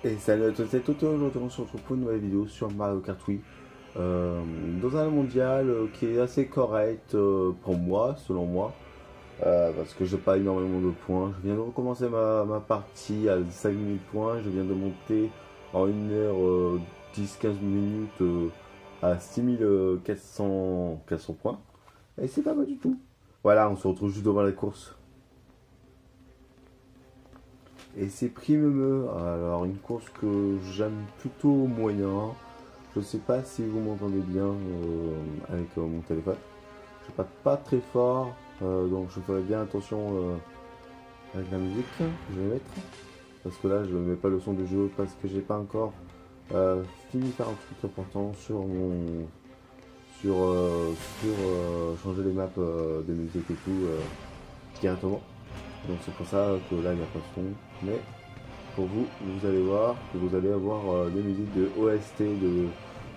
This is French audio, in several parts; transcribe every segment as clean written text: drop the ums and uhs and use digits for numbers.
Et salut à tous, c'est Toto, aujourd'hui on se retrouve pour une nouvelle vidéo sur Mario Kart Wii. Dans un mondial qui est assez correct pour moi, selon moi, parce que j'ai pas énormément de points. Je viens de recommencer ma partie à 5000 points, je viens de monter en 1h 10-15 minutes à 6400 points. Et c'est pas mal du tout. Voilà, on se retrouve juste devant la course. Et c'est Primeme, alors une course que j'aime plutôt moyen. Je sais pas si vous m'entendez bien avec mon téléphone. Je passe pas très fort, donc je ferai bien attention avec la musique que je vais mettre. Parce que là je ne mets pas le son du jeu parce que j'ai pas encore fini de faire un truc important sur mon... changer les maps de musique et tout directement. Donc c'est pour ça que là il n'y a pas de son. Mais pour vous, vous allez voir que vous allez avoir des musiques de OST,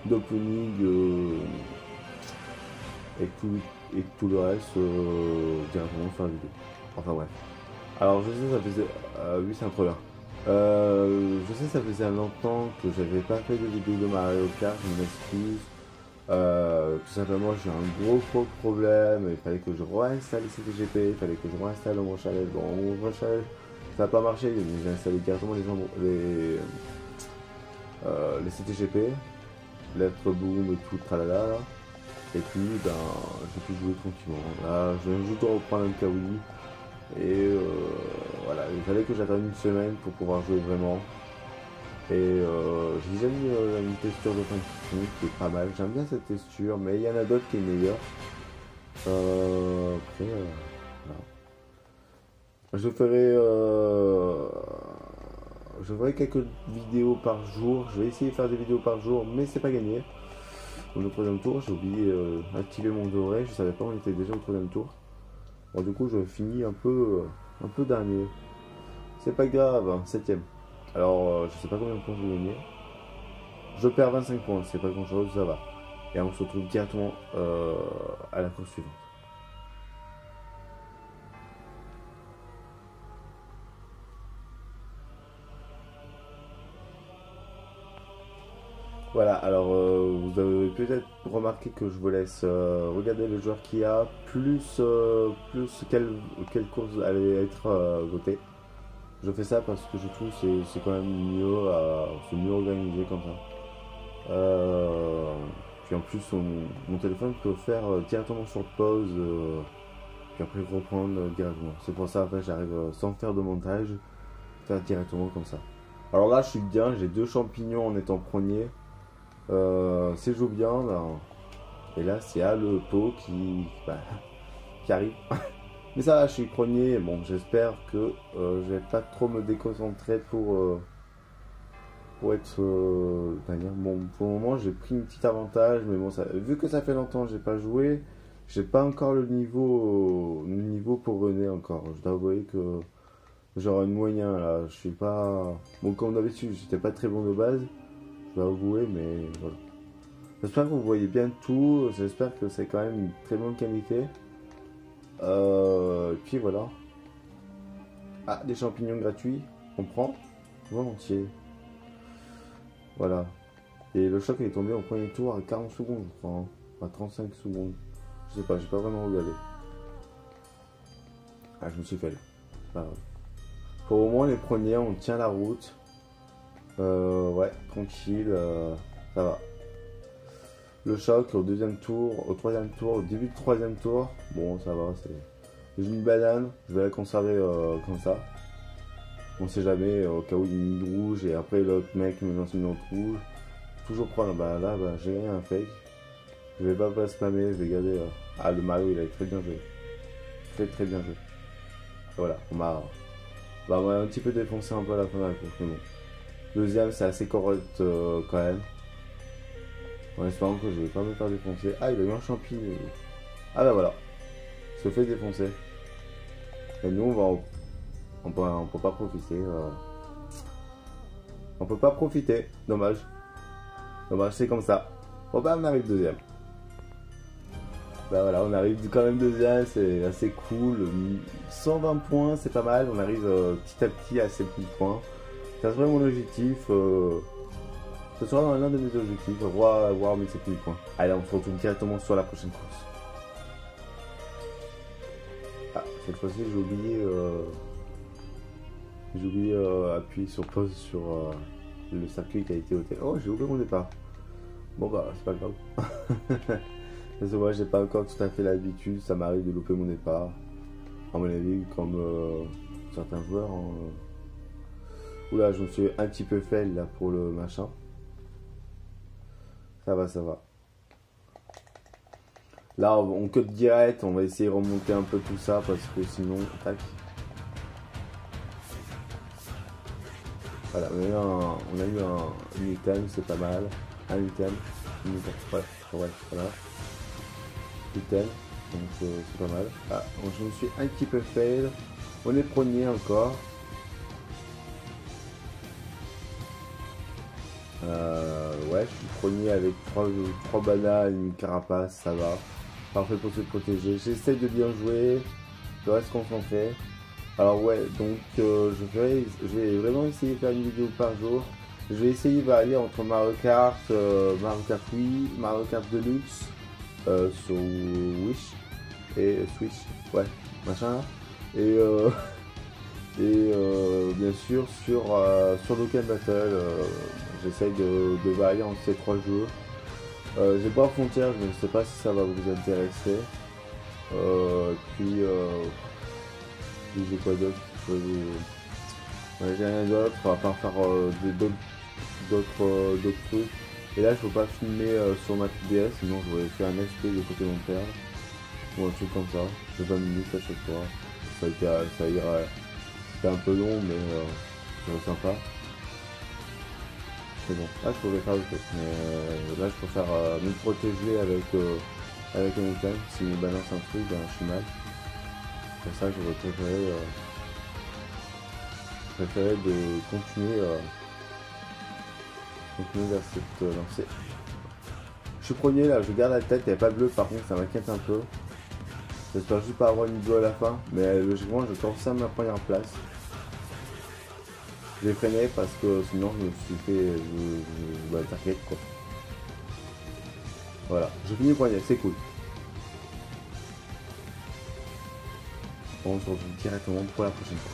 d'opening et tout le reste directement sur la vidéo. Enfin bref. Alors je sais ça faisait... oui c'est un trop bien. Je sais ça faisait longtemps que j'avais pas fait de vidéo de Mario Kart, je m'excuse. Tout simplement j'ai un gros problème, il fallait que je réinstalle le CTGP, il fallait que je réinstalle mon chalet. Bon mon chalet ça n'a pas marché, j'ai installé directement les CTGP, lettre boom et tout tralala là. Et puis ben j'ai pu jouer tranquillement. Là je viens juste de reprendre un Kawi et voilà, il fallait que j'attende une semaine pour pouvoir jouer vraiment. Et j'ai déjà mis une texture de 5 minutes qui est pas mal. J'aime bien cette texture, mais il y en a d'autres qui est meilleure. Après, voilà. Je ferai quelques vidéos par jour. Je vais essayer de faire des vidéos par jour, mais c'est pas gagné. Au troisième tour, j'ai oublié d'activer mon doré. Je savais pas, on était déjà au troisième tour. Bon, du coup, je finis un peu dernier. C'est pas grave, hein, 7ème. Alors, je sais pas combien de points je vais gagner. Je perds 25 points, c'est pas grand chose, ça va. Et on se retrouve directement à la course suivante. Voilà, alors vous avez peut-être remarqué que je vous laisse regarder le joueur qui a, plus quelle course allait être votée. Je fais ça parce que je trouve que c'est quand même mieux, c'est mieux organisé comme ça. Puis en plus, mon téléphone peut faire directement sur pause, puis après reprendre directement. C'est pour ça, après, j'arrive sans faire de montage, faire directement comme ça. Alors là, je suis bien, j'ai 2 champignons en étant premier. C'est joue bien, là. Et là, c'est le pot qui arrive. Mais ça va, je suis premier. Bon, j'espère que je vais pas trop me déconcentrer pour être bon, pour le moment j'ai pris une petite avantage, mais bon, vu que ça fait longtemps que j'ai pas joué, j'ai pas encore le niveau pour René encore. Je dois avouer que j'aurai une moyen là. Je suis pas bon comme d'habitude, j'étais pas très bon de base, je dois avouer, mais voilà. J'espère que vous voyez bien tout, j'espère que c'est quand même une très bonne qualité. Et puis voilà. Ah, des champignons gratuits, on prend volontiers. Voilà. Et le choc est tombé au premier tour à 40 secondes, je crois. Hein. À 35 secondes. Je sais pas, j'ai pas vraiment regardé. Ah, je me suis fait. C'est pas grave. Pour au moins les premiers, on tient la route. Ouais, tranquille, ça va. Le choc au deuxième tour, au troisième tour, au début du troisième tour, bon, ça va. J'ai une banane, je vais la conserver comme ça. On sait jamais, au cas où il y a une ligne rouge et après l'autre mec me lance une autre rouge. Toujours prendre, là, j'ai un fake. Je vais pas spammer, je vais garder. Ah, le Mario il a très bien joué. Très bien joué. Voilà, on m'a un petit peu défoncé un peu à la fin de la course, mais bon. Deuxième, c'est assez correct quand même. En espérant que je vais pas me faire défoncer. Ah, il a eu un champi. Ah, bah voilà. Se fait défoncer. Et nous, on peut pas profiter. On peut pas profiter. Dommage. Dommage, c'est comme ça. Bon, bah, on arrive deuxième. Bah voilà, on arrive quand même deuxième, c'est assez cool. 120 points, c'est pas mal. On arrive petit à petit à 7000 points. Ça serait mon objectif. Ce sera l'un de mes objectifs, voir mes 7000 points. Allez, on se retrouve directement sur la prochaine course. Ah, cette fois-ci, j'ai oublié appuyer sur pause sur le circuit qui a été ôté. Oh, j'ai oublié mon départ. Bon bah, c'est pas grave. Parce que moi, j'ai pas encore tout à fait l'habitude. Ça m'arrive de louper mon départ. À mon avis, comme certains joueurs. Oula, je me suis un petit peu fait là pour le machin. Ça va, ça va. Là, on cut direct. On va essayer de remonter un peu tout ça parce que sinon, tac. Voilà, on a eu un item, c'est pas mal. Un item. Ouais, voilà. Item, donc c'est pas mal. Ah, je me suis un petit peu fail. On est premier encore. Ouais, je suis premier avec 3 bananes, une carapace, ça va. Parfait pour se protéger. J'essaie de bien jouer. Le reste qu'on s'en fait. Alors ouais, donc je vais vraiment essayer de faire une vidéo par jour. Je vais essayer de varier entre Mario Kart, Mario Kart Wii, Mario Kart Deluxe sur Wish et Switch, ouais, machin là. Et bien sûr sur Dokkan Battle, j'essaye de varier entre ces 3 jeux. J'ai pas Frontier, je ne sais pas si ça va vous intéresser. Puis j'ai quoi d'autre? J'ai rien d'autre, à part faire d'autres trucs. Et là, je peux pas filmer sur ma DS, sinon je vais faire un SP de côté de mon père. Ou un truc comme ça, de 20 minutes à chaque fois. Ça ira. C'était un peu long, mais c'est sympa. C'est bon, là je pourrais faire le truc, mais là je préfère me protéger avec un item. Si me balance un truc, ben, je suis mal. C'est pour ça que j'aurais préféré de continuer vers cette lancée. Je suis premier là, je garde la tête, il n'y a pas bleu, par contre ça m'inquiète un peu. J'espère juste pas avoir une bleue à la fin, mais logiquement je commence à ma première place. J'ai freiné parce que sinon je me suis fait. Bah, t'inquiète quoi. Voilà, j'ai fini le premier, c'est cool. On se retrouve directement pour la prochaine fois.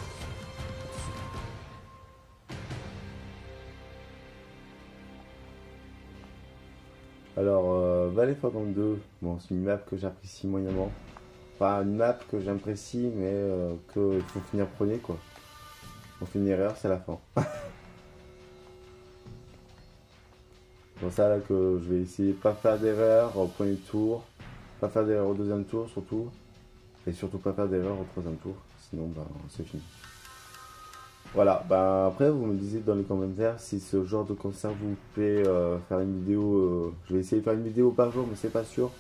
Alors, Valley Fortnite 2, bon, c'est une map que j'apprécie moyennement. Enfin, une map que j'apprécie, mais qu'il faut finir premier quoi. On fait une erreur, c'est la fin. C'est pour ça là que je vais essayer de pas faire d'erreur au premier tour, pas faire d'erreur au deuxième tour surtout, et surtout pas faire d'erreur au troisième tour, sinon ben c'est fini. Voilà, ben après vous me disiez dans les commentaires si ce genre de concert vous plaît faire une vidéo, je vais essayer de faire une vidéo par jour mais c'est pas sûr,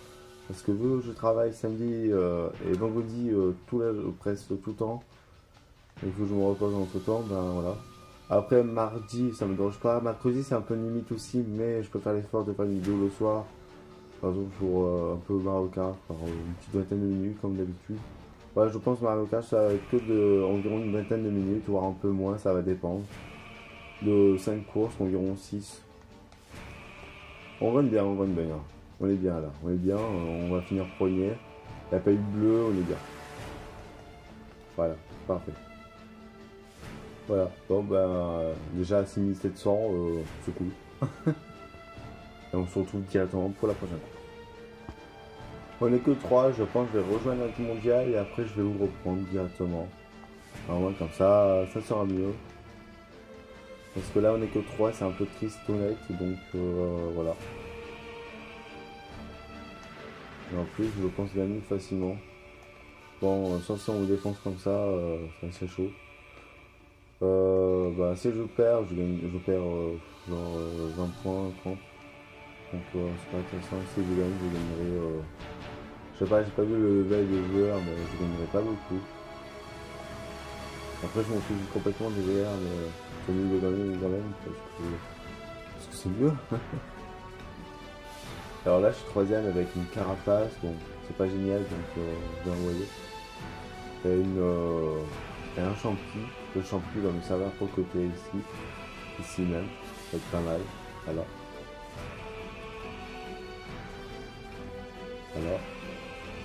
parce que vu que je travaille samedi et vendredi presque tout le temps, il faut que je me repose entre temps, ben voilà. Après mardi ça me dérange pas, mercredi c'est un peu limite aussi, mais je peux faire l'effort de faire une vidéo le soir, par exemple pour un peu Mario Kart, par une petite vingtaine de minutes comme d'habitude. Ouais, je pense Mario Kart ça va être que de environ une vingtaine de minutes, voire un peu moins, ça va dépendre. De 5 courses, environ 6. On run bien, on est bien là, on est bien, on va finir premier. Il n'y a pas eu de bleu, on est bien. Voilà, parfait. Voilà, bon ben déjà à 6700, c'est cool. Et on se retrouve directement pour la prochaine fois. On est que 3, je pense que je vais rejoindre la team mondiale et après je vais vous reprendre directement. Vraiment comme ça, ça sera mieux. Parce que là on est que 3, c'est un peu triste honnête, donc voilà. Et en plus je pense gagner facilement. Bon, sauf si on me défonce comme ça, c'est assez chaud. Bah, si je perds, je perds genre 20 points, 30. Donc c'est pas intéressant. Si je gagnerai. Je sais pas, j'ai pas vu le level des joueurs, mais je gagnerai pas beaucoup. Après, je m'en fous complètement des VR, mais c'est mieux de gagner quand même parce que c'est mieux. Alors là, je suis troisième avec une carapace. Bon, c'est pas génial, donc je vais envoyer. Et un champi. le champi dans le serveur pour le côté ici. Ici même. Ça va être pas mal. Voilà. Voilà.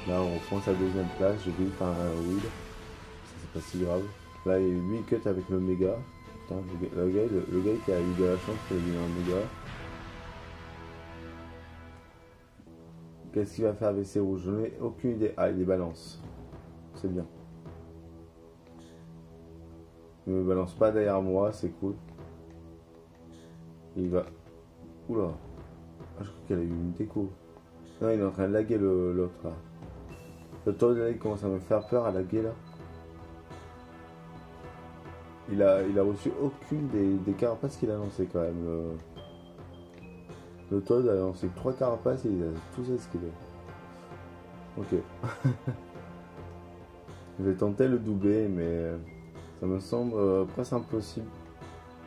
Là on prend sa deuxième place. Je vais faire un wheel. Ça c'est pas si grave. Là il y a 8 cuts avec le méga. Putain, le gars qui a eu de la chance qu'il a eu un méga. Qu'est-ce qu'il va faire avec ces rouges? Je n'ai aucune idée. Ah, il les balance. C'est bien. Il ne me balance pas derrière moi, c'est cool. Il va... Oula. Ah, je crois qu'elle a eu une déco. Non, il est en train de laguer l'autre là. Le tour de là, il commence à me faire peur à laguer là. Il a reçu aucune des carapaces qu'il a lancées quand même. Le Toad a lancé 3 carapaces et il a tous esquivé. Ok. Je vais tenter le doubler, mais ça me semble presque impossible.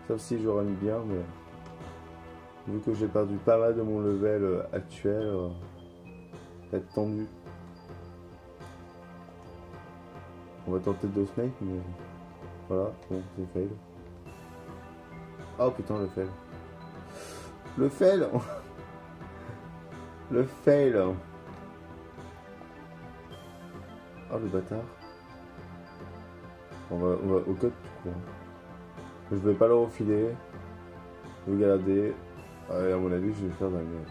Sauf si j'aurais mis bien, mais vu que j'ai perdu pas mal de mon level actuel, ça va être tendu. On va tenter 2 snakes, mais voilà, bon, c'est fail. Oh putain, le fail. Le fail. Le fail. Oh le bâtard. On va au code tout court. Je vais pas le refiler. Je vais garder. Ouais, à mon avis je vais faire la merde.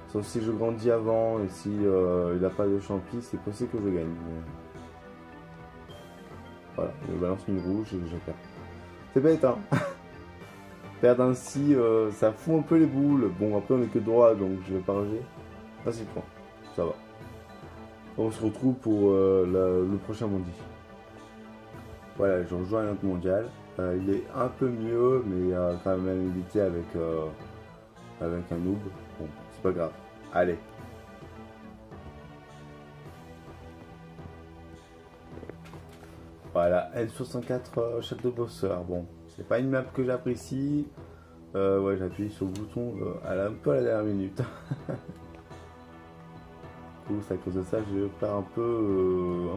Sauf si je grandis avant et si il a pas de champi, c'est possible que je gagne. Mais... Voilà, il me balance une rouge et je perds. C'est bête hein. Perdre ainsi, ça fout un peu les boules. Bon, après on est que droit, donc je vais pas rager. Ah, c'est bon, ça va. On se retrouve pour le prochain mondi. Voilà, je rejoins un autre mondial. Il est un peu mieux, mais il y a quand même évité avec un noob. Bon, c'est pas grave. Allez. Voilà, L64 Shadow Boxer. Bon, c'est pas une map que j'apprécie. Ouais, j'appuie sur le bouton un peu à la dernière minute. Du coup, c'est à cause de ça, je vais faire un peu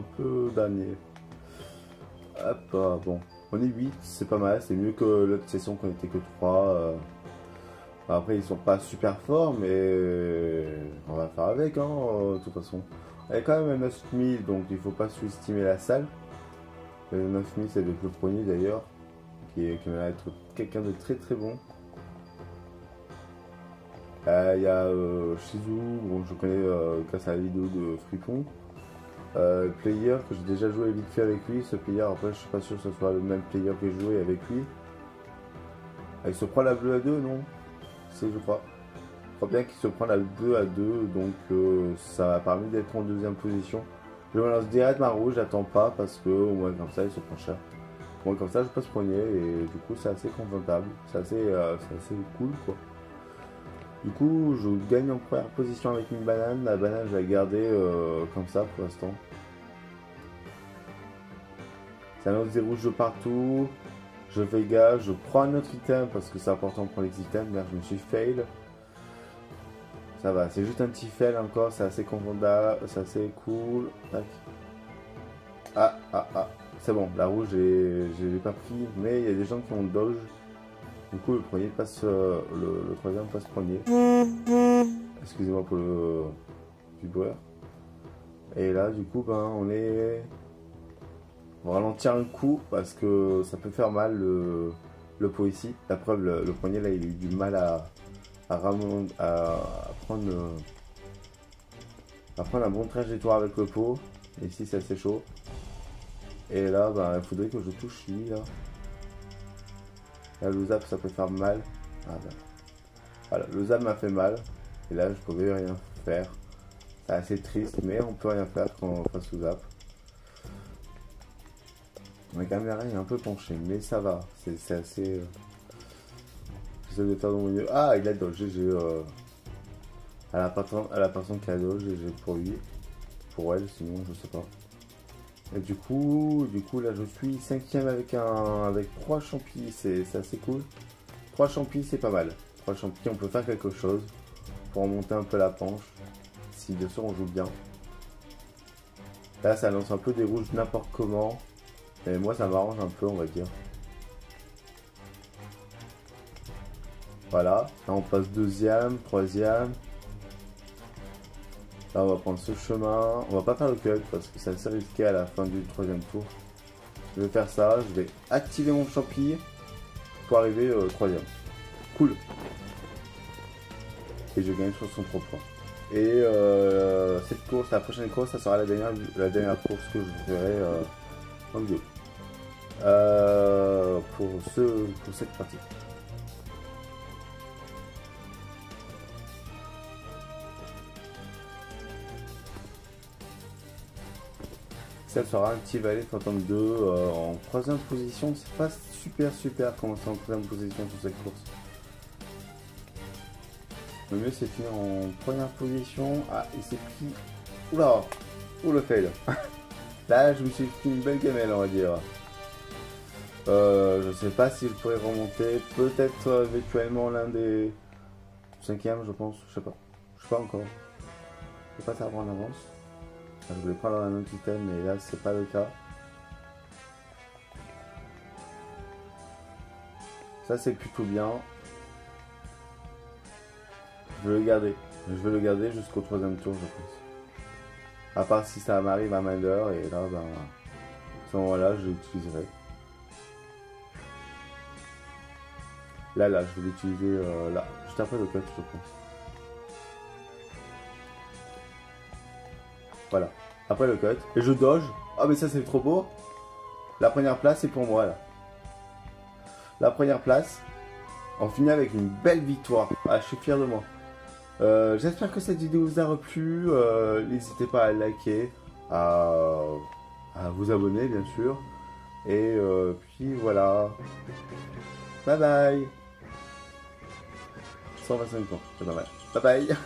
dernier. Hop, bon. On est 8, c'est pas mal, c'est mieux que l'autre session qu'on était que 3. Après, ils sont pas super forts, mais on va faire avec, hein, de toute façon. Elle est quand même à 9000, donc il faut pas sous-estimer la salle. Le 9000, c'est avec le premier d'ailleurs, qui va être quelqu'un de très très bon. Il y a Shizu, bon, je connais grâce à la vidéo de Fripon. Player que j'ai déjà joué vite fait avec lui. Ce player, après, je suis pas sûr que ce soit le même player que j'ai joué avec lui. Il se prend la bleue à 2, non? C'est, je crois. Je crois bien qu'il se prend la 2 à 2, donc ça a permis d'être en deuxième position. Je me lance direct ma rouge, j'attends pas parce que au moins comme ça il se prend cher. Au moins comme ça je passe premier et du coup c'est assez confortable, c'est assez cool quoi. Du coup je gagne en première position avec une banane, la banane je vais la garder comme ça pour l'instant. Ça annonce des rouges de partout, je fais gaffe, je prends un autre item parce que c'est important de prendre les items, merde je me suis fail. Ça va, c'est juste un petit fail encore, c'est assez confortable, c'est assez cool. Tac. Ah, c'est bon, la rouge, je l'ai pas pris, mais il y a des gens qui ont dodge. Du coup, le premier passe, le troisième passe premier. Excusez-moi pour le vibrer. Et là, du coup, ben, on va ralentir un coup parce que ça peut faire mal le pot ici. La preuve, le premier là, il a eu du mal à prendre un bon trajectoire avec le pot. Et ici, c'est assez chaud. Et là, bah, il faudrait que je touche lui là. Là, le zap, ça peut faire mal. Ah, bah. Voilà, le zap m'a fait mal. Et là, je pouvais rien faire. C'est assez triste, mais on peut rien faire quand on face au zap. Ma caméra est un peu penchée, mais ça va. C'est assez. J'essaie de faire de mon mieux. Ah, il a dodge. J'ai à la personne qui a dodge, j'ai pour lui. Pour elle, sinon, je sais pas. Et du coup là je suis 5ème avec 3 champis, c'est assez cool. 3 champis c'est pas mal. 3 champis on peut faire quelque chose pour remonter un peu la penche. Si bien sûr on joue bien. Là ça lance un peu des rouges n'importe comment. Et moi ça m'arrange un peu, on va dire. Voilà, là on passe deuxième, troisième. Là on va prendre ce chemin. On va pas faire le cut parce que c'est assez risqué à la fin du troisième tour. Je vais faire ça, je vais activer mon champi pour arriver au troisième. Cool. Et je gagne sur son propre. Et cette course, la prochaine course, ça sera la dernière course que je ferai en vidéo. Pour cette partie. Ça sera un petit valet 62 en troisième position. C'est pas super commencer en troisième position sur cette course. Le mieux c'est de finir en première position. Ah, il s'est pris. Oula! Ouh le fail! Là, je me suis pris une belle gamelle, on va dire. Je sais pas si je pourrais remonter. Peut-être éventuellement l'un des 5e, je pense. Je sais pas. Je sais pas encore. Je peux pas savoir en avance. Enfin, je voulais prendre un autre item, mais là, c'est pas le cas. Ça, c'est plutôt bien. Je vais le garder. Je vais le garder jusqu'au troisième tour, je pense. À part si ça m'arrive à malheur, et là, ben, à ce moment-là, je l'utiliserai. Là, je vais l'utiliser là, juste après le cut, je pense. Voilà, après le cut. Et je doge. Ah, mais ça, c'est trop beau. La première place, c'est pour moi, là. La première place. On finit avec une belle victoire. Ah, je suis fier de moi. J'espère que cette vidéo vous a plu. N'hésitez pas à liker, à vous abonner, bien sûr. Et puis, voilà. Bye bye. 125 ans, c'est pas mal. Bye bye.